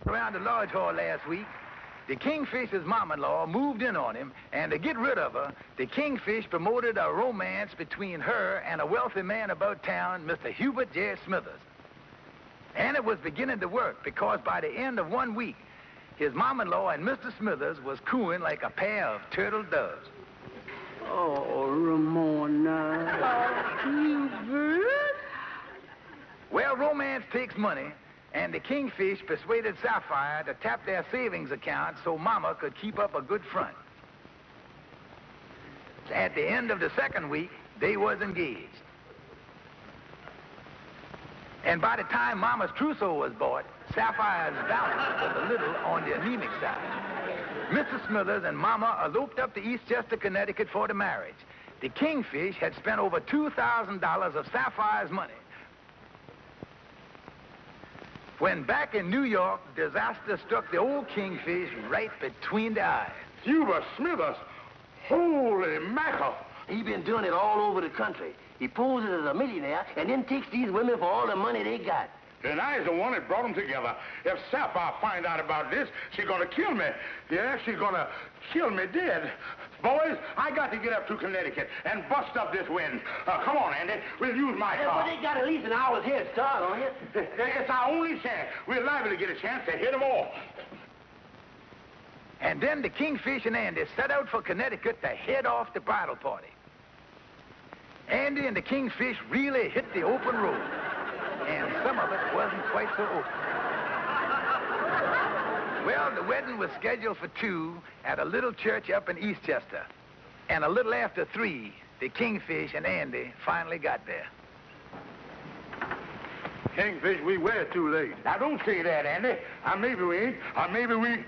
around the lodge hall last week, the Kingfisher's mom-in-law moved in on him, and to get rid of her, the Kingfish promoted a romance between her and a wealthy man about town, Mr. Hubert J. Smithers. And it was beginning to work, because by the end of 1 week, his mom-in-law and Mr. Smithers was cooing like a pair of turtle doves. Oh, Ramona. Hubert. Well, romance takes money, and the Kingfish persuaded Sapphire to tap their savings account so Mama could keep up a good front. At the end of the second week, they was engaged. And by the time Mama's trousseau was bought, Sapphire's balance was a little on the anemic side. Mr. Smithers and Mama eloped up to Eastchester, Connecticut for the marriage. The Kingfish had spent over $2,000 of Sapphire's money. When back in New York, disaster struck the old Kingfish right between the eyes. Hubert Smithers? Holy mackerel! He been doing it all over the country. He poses as a millionaire and then takes these women for all the money they got. And I's the one that brought them together. If Sapphire find out about this, she's gonna kill me. Yeah, she's gonna kill me dead. Boys, I got to get up to Connecticut and bust up this wind. Come on, Andy. We'll use my car. But they got at least an hour's head start on you. It's our only chance. We're liable to get a chance to hit them all. And then the Kingfish and Andy set out for Connecticut to head off the bridal party. Andy and the Kingfish really hit the open road, and some of it wasn't quite so open. Well, the wedding was scheduled for 2 at a little church up in Eastchester, and a little after 3, the Kingfish and Andy finally got there. Kingfish, we're too late. Now, don't say that, Andy. Maybe we ain't, maybe we...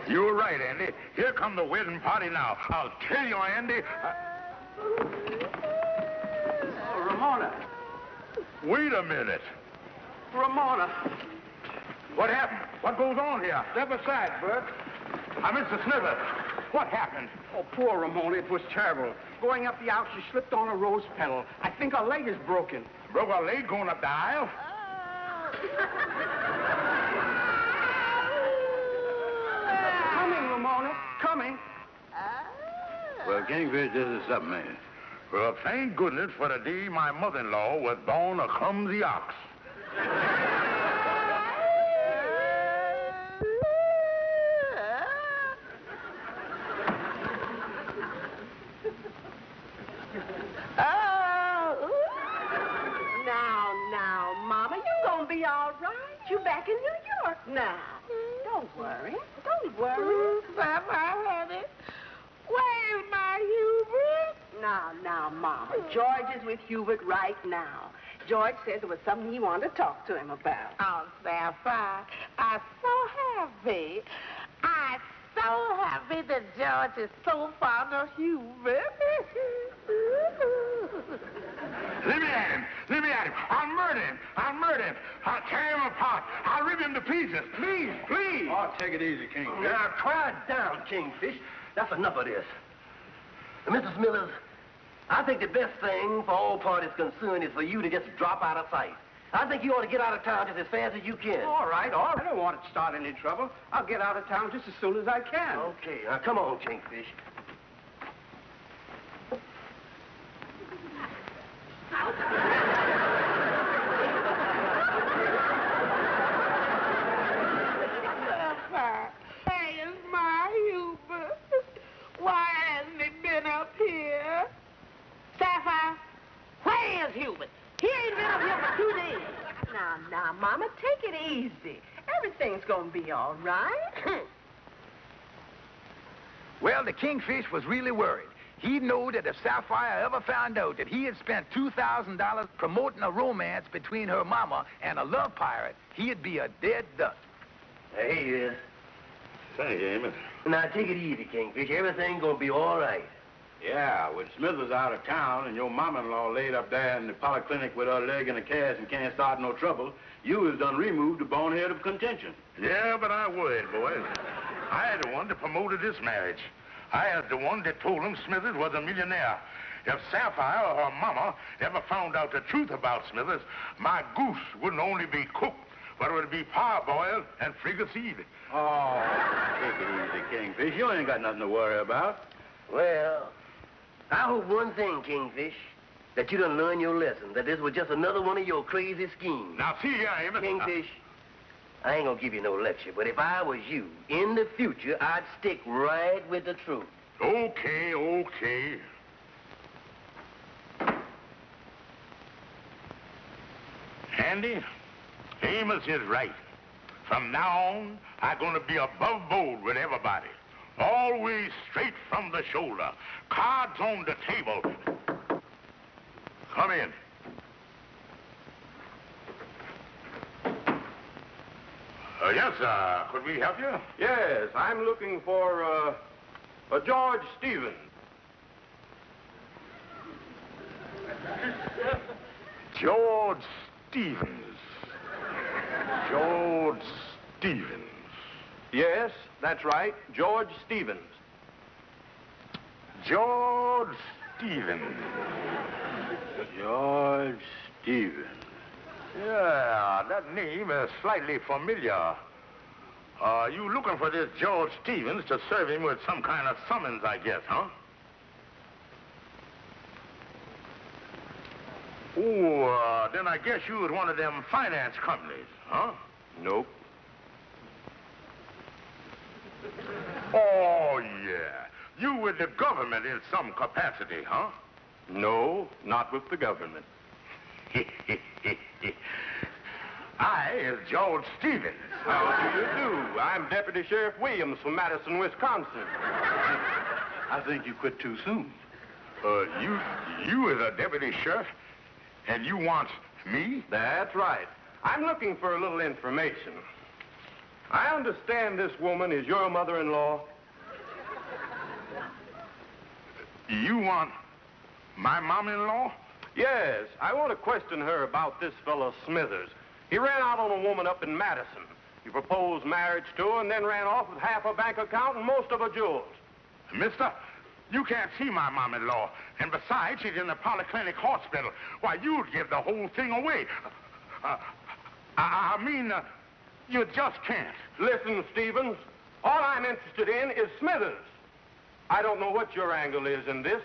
You're right, Andy. Here come the wedding party now. I'll tell you, Andy. Oh, Ramona. Wait a minute. Ramona. What happened? What goes on here? Step aside, Bert. Mr. Smithers. What happened? Oh, poor Ramona. It was terrible. Going up the aisle, she slipped on a rose petal. I think her leg is broken. Broke her leg going up the aisle? Ramona, coming. Well, Kingfish, this is something, man. Well, thank goodness for the day my mother-in-law was born a clumsy ox. Now, Mama, you gonna be all right. You back in New York now. Don't worry. Don't worry. Sapphire, honey. Where's my Hubert? Now, Mama. George is with Hubert right now. George said there was something he wanted to talk to him about. Oh, Sapphire, I'm so happy. I'm so happy that George is so fond of Hubert. Let me at him. Let me at him. I'll murder him. I'll murder him. I'll tear him apart. I'll rip him to pieces. Please, please. Oh, take it easy, Kingfish. Now, quiet down, Kingfish. That's enough of this. Mr. Smithers, I think the best thing for all parties concerned is for you to just drop out of sight. I think you ought to get out of town just as fast as you can. All right. I don't want to start any trouble. I'll get out of town just as soon as I can. Okay, now come on, Kingfish. Sapphire, where's my Hubert? Why hasn't he been up here? Sapphire, where's Hubert? He ain't been up here for 2 days. Now, Mama, take it easy. Everything's gonna be all right. Well, the Kingfish was really worried. He knew that if Sapphire ever found out that he had spent $2,000 promoting a romance between her mama and a love pirate, he'd be a dead duck. There he is. Thank you, Amos. Now, take it easy, Kingfish. Everything's gonna be all right. Yeah, when Smith was out of town and your mama-in-law laid up there in the polyclinic with her leg in a cast and can't start no trouble, you was done removed the bonehead of contention. Yeah, but I worried, boys. I had the one that promoted this marriage. I was the one that told him Smithers was a millionaire. If Sapphire or her mama ever found out the truth about Smithers, my goose wouldn't only be cooked, but it would be parboiled and fricasseed. Oh, take it easy, Kingfish. You ain't got nothing to worry about. Well, I hope one thing, Kingfish, that you done learn your lesson, that this was just another one of your crazy schemes. Now, see here, Amos. Kingfish, I ain't gonna give you no lecture, but if I was you, in the future, I'd stick right with the truth. Okay, okay. Andy, Amos is right. From now on, I'm gonna be above board with everybody. Always straight from the shoulder. Cards on the table. Come in. Yes, sir. Could we help you? Yes, I'm looking for, a George Stevens. George Stevens. George Stevens. Yes, that's right, George Stevens. George Stevens. George Stevens. Yeah, that name is slightly familiar. You looking for this George Stevens to serve him with some kind of summons, I guess, huh? Oh, then I guess you was one of them finance companies, huh? Nope. Oh, yeah. You with the government in some capacity, huh? No, not with the government. I is George Stevens. How do you do? I'm Deputy Sheriff Williams from Madison, Wisconsin. I think you quit too soon. You is a deputy sheriff, and you want me? That's right. I'm looking for a little information. I understand this woman is your mother-in-law. You want my mom-in-law? Yes, I want to question her about this fellow Smithers. He ran out on a woman up in Madison. He proposed marriage to her and then ran off with half her bank account and most of her jewels. Mister, you can't see my mom-in-law. And besides, she's in the polyclinic hospital. Why, you'd give the whole thing away. I mean, you just can't. Listen, Stevens, all I'm interested in is Smithers. I don't know what your angle is in this,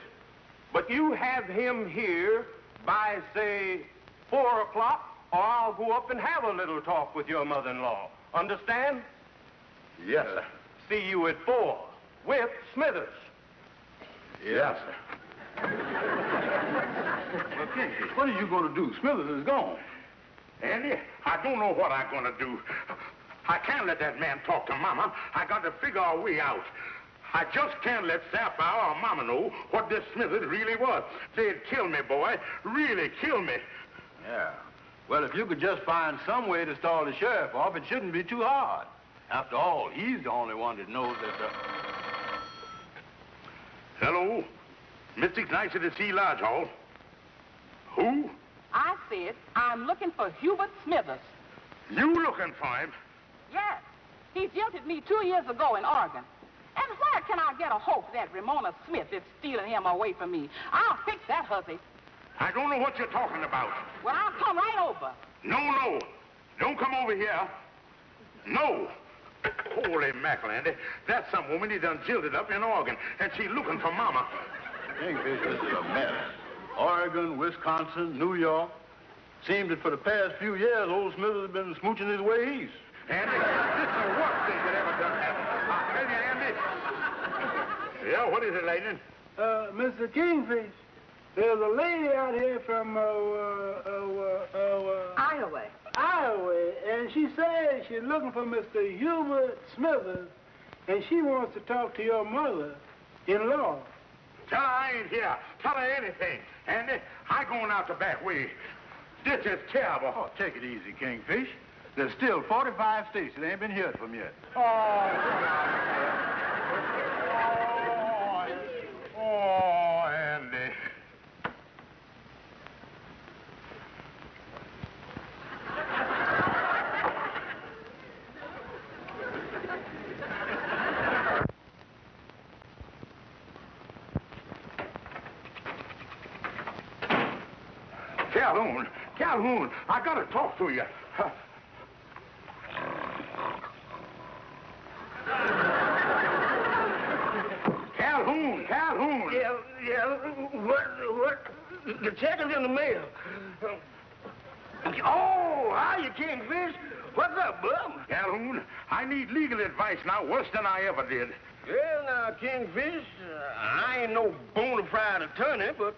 but you have him here by, say, 4 o'clock, or I'll go up and have a little talk with your mother-in-law. Understand? Yes, sir. See you at 4 with Smithers. Yes, sir. Well, Kingfish, what are you going to do? Smithers is gone. Andy, I don't know what I'm going to do. I can't let that man talk to Mama. I got to figure a way out. I just can't let Sapphire or Mama know what this Smithers really was. They'd kill me, boy. Really kill me. Yeah. Well, if you could just find some way to stall the sheriff off, it shouldn't be too hard. After all, he's the only one that knows that Hello? Mystic Knights of the Sea Lodge Hall. Who? I said I'm looking for Hubert Smithers. You looking for him? Yes. He jilted me 2 years ago in Oregon. And where can I get a hope that Ramona Smith is stealing him away from me? I'll fix that hussy. I don't know what you're talking about. Well, I'll come right over. No. Don't come over here. No. Holy mackerel, Andy. That's some woman he done jilted up in Oregon, and she's looking for Mama. Kingfish, this is a mess. Oregon, Wisconsin, New York. Seems that for the past few years, old Smithers has been smooching his way east. Andy, this is the worst thing that ever done happened. I tell you, Andy. Yeah, what is it, Lightning? Mr. Kingfish, there's a lady out here from, Iowa, and she says she's looking for Mr. Hubert Smithers, and she wants to talk to your mother-in-law. Tell her I ain't here. Tell her anything. Andy, I going out the back way. This is terrible. Oh, take it easy, Kingfish. There's still 45 states that ain't been heard from yet. Oh, Andy. Calhoun, Calhoun, I gotta talk to you. Calhoun, Calhoun. Yeah, what? The check is in the mail. Oh, how you Kingfish? What's up, bub? Calhoun, I need legal advice now worse than I ever did. Well, now, Kingfish, I ain't no bona fide attorney, but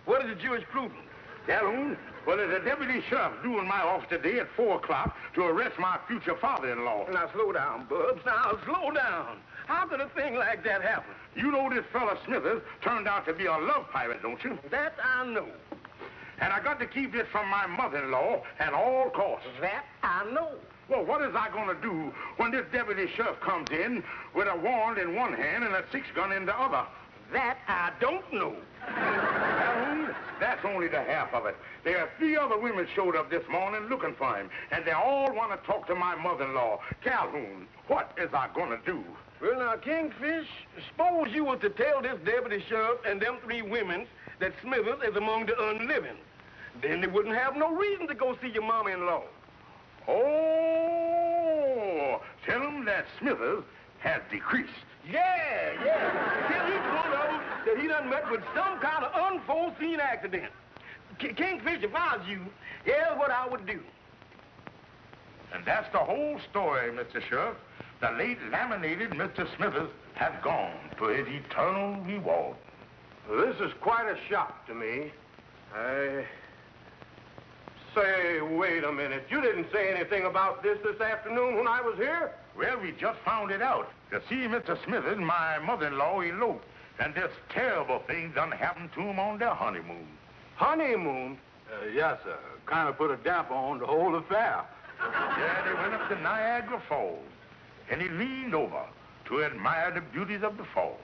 what is the jurisprudence? Calhoun, well, there's a deputy sheriff due in my office today at 4 o'clock to arrest my future father-in-law. Now, slow down, Bubs. Now, slow down. How could a thing like that happen? You know this fella Smithers turned out to be a love pirate, don't you? That I know. And I got to keep this from my mother-in-law at all costs. That I know. Well, what is I going to do when this deputy sheriff comes in with a warrant in one hand and a 6-gun in the other? That I don't know. Calhoun, that's only the half of it. There are 3 other women showed up this morning looking for him, and they all want to talk to my mother-in-law. Calhoun, what is I going to do? Well, now, Kingfish, suppose you was to tell this deputy sheriff and them 3 women that Smithers is among the unliving. Then they wouldn't have no reason to go see your mama-in-law. Oh, tell him that Smithers has decreased. Yeah. Till he told them that he done met with some kind of unforeseen accident. Kingfish, if I was you, here's what I would do. And that's the whole story, Mr. Sheriff. The late laminated Mr. Smithers has gone for his eternal reward. Well, this is quite a shock to me. Say, wait a minute. You didn't say anything about this afternoon when I was here? Well, we just found it out. You see, Mr. Smithers, my mother-in-law, eloped, and this terrible thing done happened to him on their honeymoon. Honeymoon? Yes, sir. Kind of put a damper on the whole affair. Yeah, they went up to Niagara Falls, and he leaned over to admire the beauties of the fall.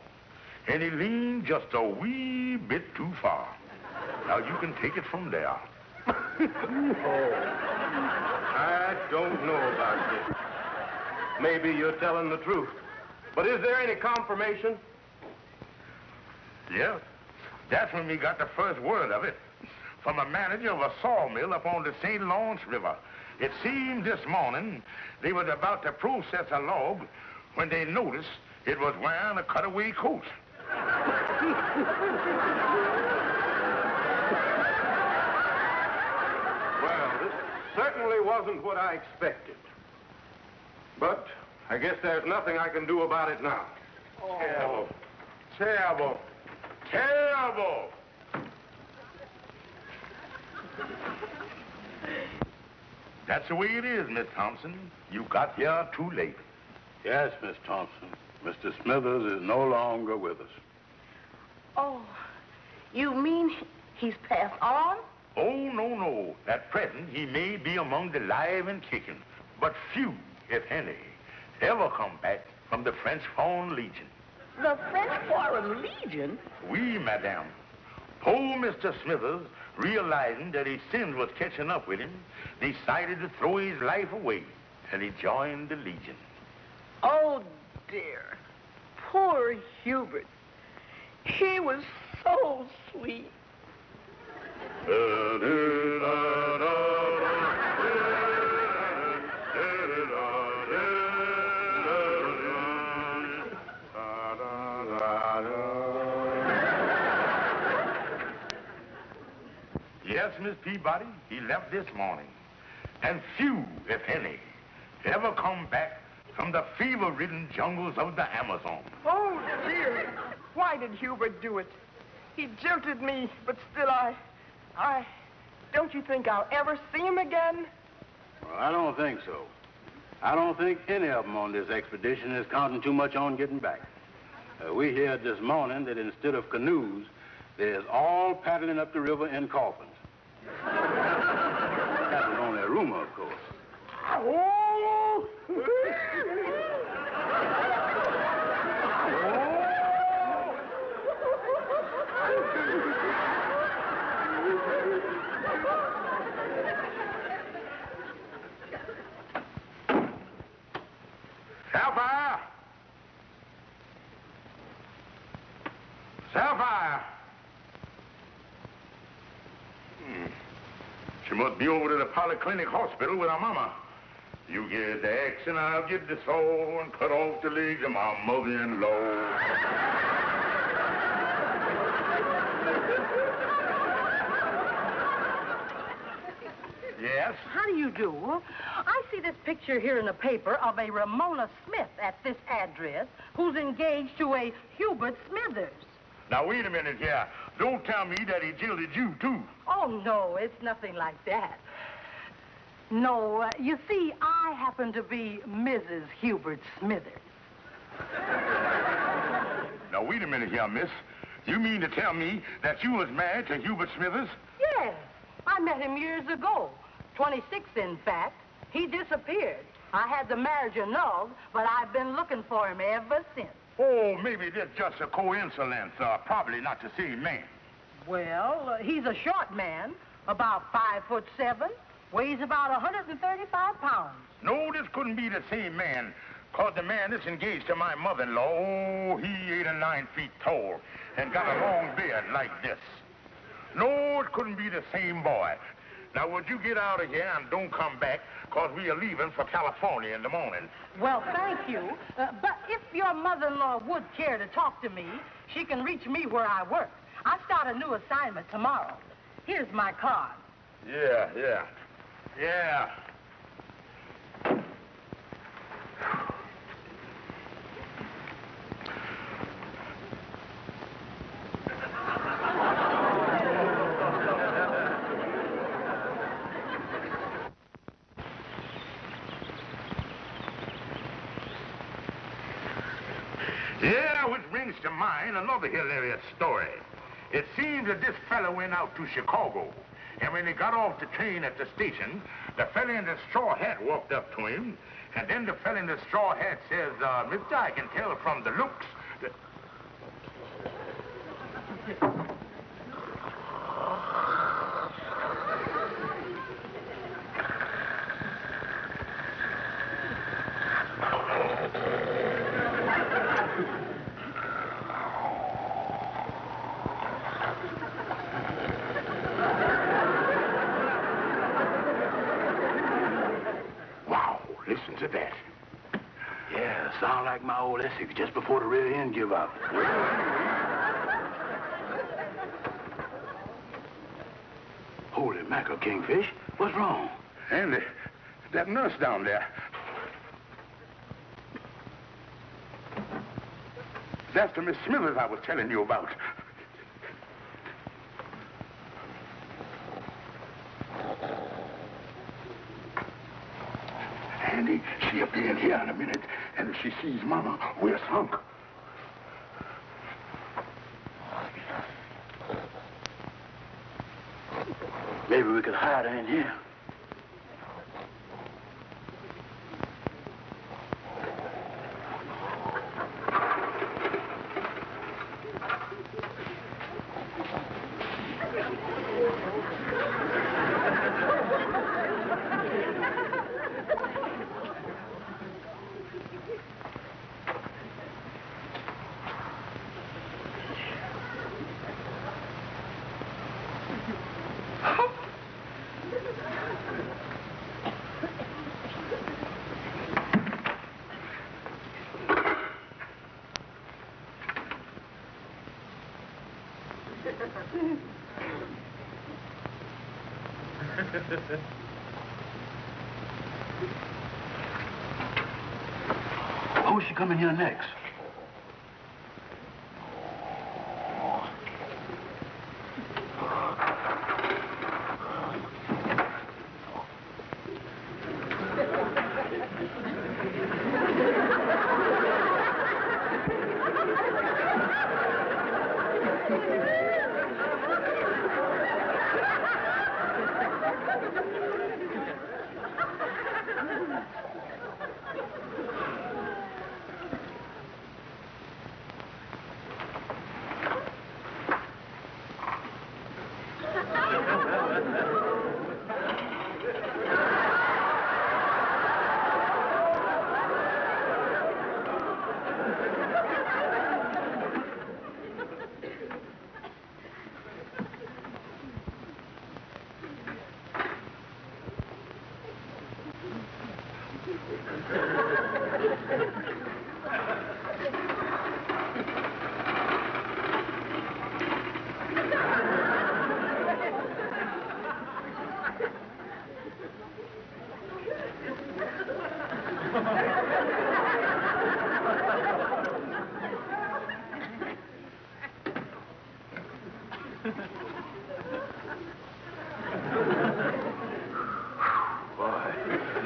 And he leaned just a wee bit too far. Now, you can take it from there. I don't know about this. Maybe you're telling the truth. But is there any confirmation? Yes. That's when we got the first word of it. From a manager of a sawmill up on the St. Lawrence River. It seemed this morning they was about to process a log when they noticed it was wearing a cutaway coat. Well, this certainly wasn't what I expected. But I guess there's nothing I can do about it now. Oh. Terrible. Terrible. That's the way it is, Miss Thompson. You got here too late. Yes, Miss Thompson. Mr. Smithers is no longer with us. Oh, you mean he's passed on? Oh, no. At present, he may be among the live and kicking, but few, if any, ever come back from the French Foreign Legion. The French Foreign Legion? Oui, madame. Poor Mr. Smithers, realizing that his sins was catching up with him, decided to throw his life away, and he joined the Legion. Oh, dear. Poor Hubert. He was so sweet. Yes, Miss Peabody, he left this morning. And few, if any, ever come back from the fever-ridden jungles of the Amazon. Oh, dear. Why did Hubert do it? He jilted me, but still don't you think I'll ever see him again? Well, I don't think so. I don't think any of them on this expedition is counting too much on getting back. We heard this morning that instead of canoes, there's all paddling up the river in coffins. That was only a rumor, of course. Oh! Sapphire! Sapphire! She must be over to the Polyclinic Hospital with her mama. You get the axe and I'll get the saw and cut off the legs of my mother-in-law. Yes? How do you do? I see this picture here in the paper of a Ramona Smith at this address who's engaged to a Hubert Smithers. Now, wait a minute here. Don't tell me that he jilted you, too. Oh, no, it's nothing like that. No, you see, I happen to be Mrs. Hubert Smithers. Now, wait a minute here, miss. You mean to tell me that you was married to Hubert Smithers? Yes, I met him years ago. 26, in fact. He disappeared. I had the marriage annulled, but I've been looking for him ever since. Oh, maybe that's just a coincidence. Probably not the same man. Well, he's a short man, about 5'7", weighs about 135 pounds. No, this couldn't be the same man. Cause the man that's engaged to my mother-in-law, oh, he 8 or 9 feet tall and got a long beard like this. No, it couldn't be the same boy. Now, would you get out of here and don't come back, because we are leaving for California in the morning. Well, thank you. But if your mother-in-law would care to talk to me, she can reach me where I work. I start a new assignment tomorrow. Here's my card. Yeah. Yeah, which brings to mind another hilarious story. It seems that this fellow went out to Chicago, and when he got off the train at the station, the fellow in the straw hat walked up to him, and then the fellow in the straw hat says, Mister, I can tell from the looks that... Listen to that. Yeah, sound like my old Essex just before the rear end give out. Holy mackerel, Kingfish. What's wrong? Andy, that nurse down there. That's the Miss Smithers I was telling you about. Andy, she'll be in here in a minute, and if she sees Mama, we're sunk. Maybe we could hide her in here. Who's she coming here next?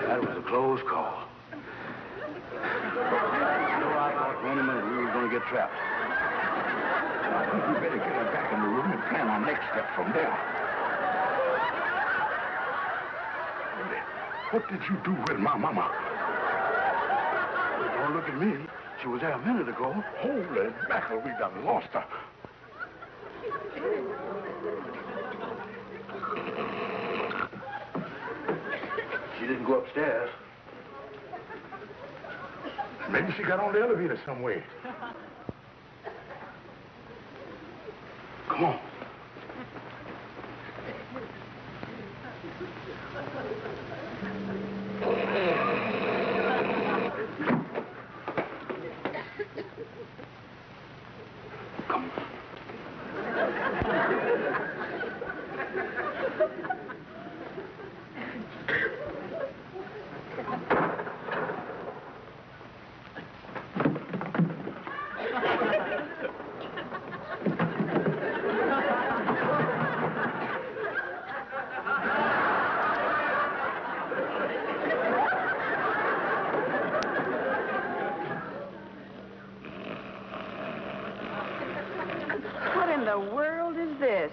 That was a close call. I thought for any minute we were going to get trapped. I think we better get her back in the room and plan our next step from there. What did you do with my mama? Don't look at me. She was there a minute ago. Holy mackerel, we done lost her. She didn't go upstairs. Maybe she got on the elevator some way. Come on. What in the world is this?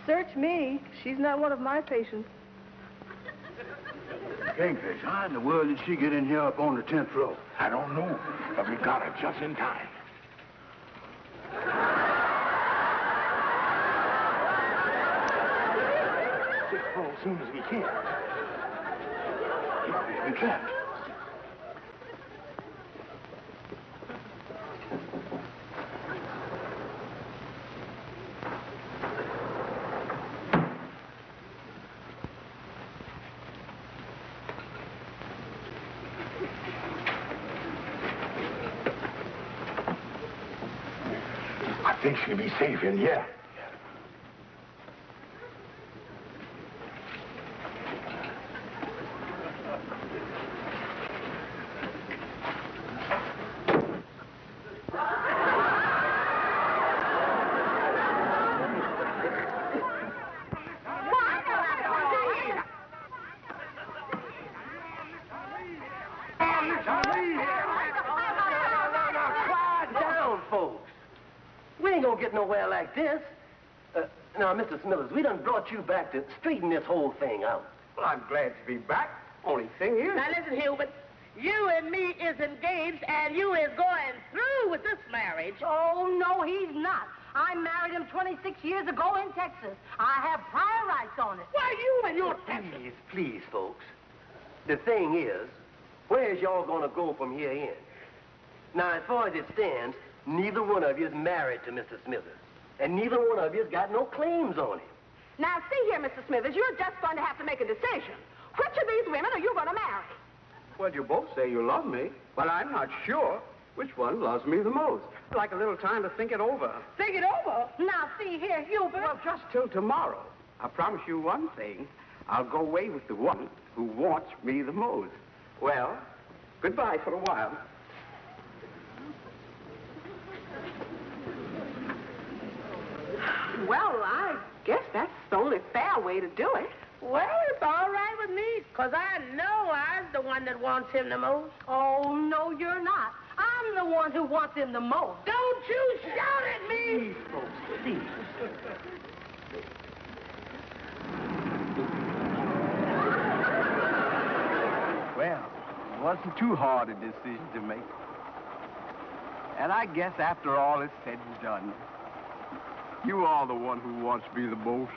Search me. She's not one of my patients. Kingfish, how in the world did she get in here up on the 10th floor? I don't know, but we got her just in time. Just fall as soon as we can. We've been trapped. I think she'll be safe in here. We ain't gonna get nowhere like this. Now, Mr. Smithers, we done brought you back to straighten this whole thing out. Well, I'm glad to be back. Only thing is... Now listen, Hubert. You and me is engaged, and you is going through with this marriage. Oh, no, he's not. I married him 26 years ago in Texas. I have prior rights on it. Why, you and your... Please, folks. The thing is, where's y'all gonna go from here in? Now, as far as it stands, neither one of you is married to Mr. Smithers. And neither one of you's got no claims on him. Now, see here, Mr. Smithers, you're just going to have to make a decision. Which of these women are you going to marry? Well, you both say you love me, but I'm not sure which one loves me the most. I'd like a little time to think it over. Think it over. Now, see here, Hubert. Well, just till tomorrow. I promise you one thing. I'll go away with the one who wants me the most. Well, goodbye for a while. Well, I guess that's the only fair way to do it. Well, it's all right with me, because I know I'm the one that wants him the most. Oh, no, you're not. I'm the one who wants him the most. Don't you shout at me! Please, folks, please. Well, it wasn't too hard a decision to make. And I guess after all is said and done, you are the one who wants me the most.